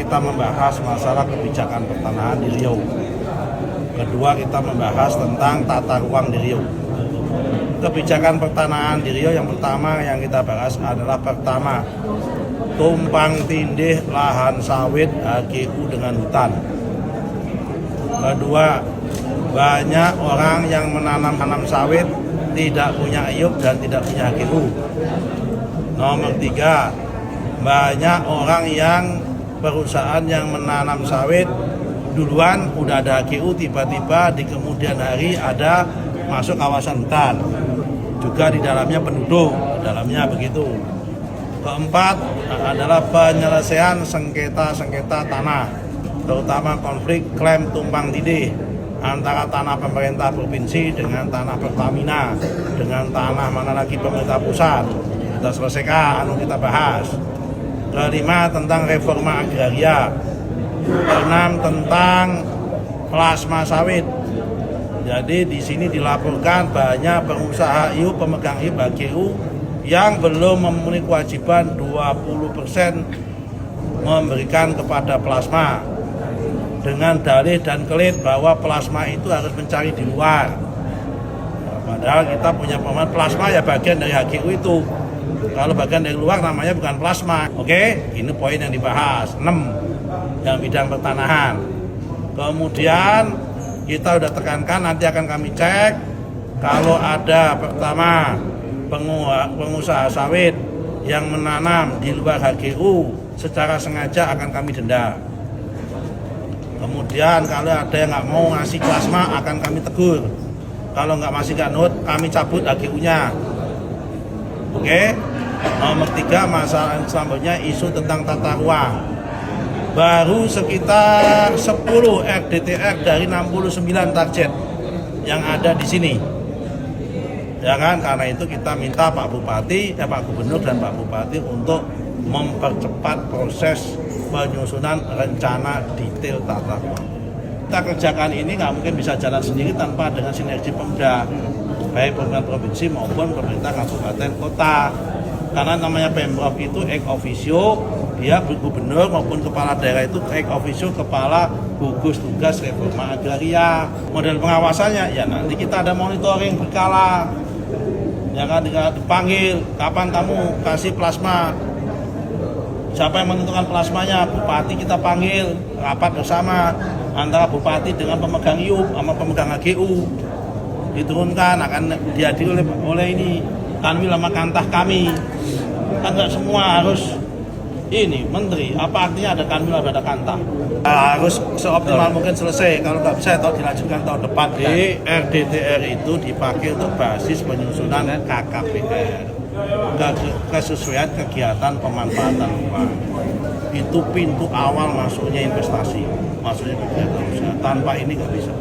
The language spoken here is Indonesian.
kita membahas masalah kebijakan pertanahan di Riau. Kedua, kita membahas tentang tata ruang di Riau. Kebijakan pertanahan di Riau yang pertama yang kita bahas adalah pertama, tumpang tindih lahan sawit HGU dengan hutan. Kedua, banyak orang yang menanam sawit tidak punya IUP dan tidak punya HGU. Nomor tiga, banyak orang yang perusahaan yang menanam sawit duluan udah ada HGU, tiba-tiba di kemudian hari ada masuk kawasan hutan, juga di dalamnya penduduk, di dalamnya begitu. Keempat adalah penyelesaian sengketa tanah, terutama konflik klaim tumpang tindih antara tanah pemerintah provinsi dengan tanah Pertamina, dengan tanah mana lagi pemerintah pusat. Kita selesaikan, kita bahas. Kelima, tentang reforma agraria. Keenam, tentang plasma sawit. Jadi di sini dilaporkan banyak pengusaha IUP, pemegang IUP HGU yang belum memenuhi kewajiban 20% memberikan kepada plasma dengan dalih dan kelit bahwa plasma itu harus mencari di luar. Padahal kita punya pemahaman plasma ya bagian dari HGU itu. Kalau bagian dari luar namanya bukan plasma. Oke, ini poin yang dibahas. 6 yang bidang pertanahan. Kemudian kita udah tekankan, nanti akan kami cek kalau ada pertama pengusaha sawit yang menanam di luar HGU secara sengaja akan kami denda. Kemudian kalau ada yang nggak mau ngasih plasma akan kami tegur. Kalau nggak masih nggak nurut, kami cabut HGU-nya. Oke. Nomor 3, masalah selanjutnya isu tentang tata ruang. Baru sekitar 10 RDTR dari 69 target yang ada di sini. Ya kan, karena itu kita minta Pak Bupati, Pak Gubernur dan Pak Bupati untuk mempercepat proses penyusunan rencana detail tata ruang. Kita kerjakan ini nggak mungkin bisa jalan sendiri tanpa dengan sinergi Pemda, baik pemerintah provinsi maupun pemerintah kabupaten kota. Karena namanya Pemprov itu ex officio, dia gubernur maupun kepala daerah itu ex officio kepala gugus tugas reforma agraria. Model pengawasannya ya nanti kita ada monitoring berkala. Ya kan, dipanggil, kapan kamu kasih plasma? Siapa yang menentukan plasmanya? Bupati kita panggil, rapat bersama antara bupati dengan pemegang IUP sama pemegang HGU. Diturunkan, akan dihadiri oleh ini Kanwil sama Kantah kami. Kan nggak semua harus ini menteri. Apa artinya ada Kanwil ada Kantah? Harus seoptimal mungkin selesai. Kalau nggak bisa atau dilanjutkan tahun depan. Di RDTR itu dipakai untuk basis penyusunan KKPR, kesesuaian kegiatan pemanfaatan ruang. Itu pintu awal masuknya investasi, masuknya kegiatan usaha. Tanpa ini nggak bisa.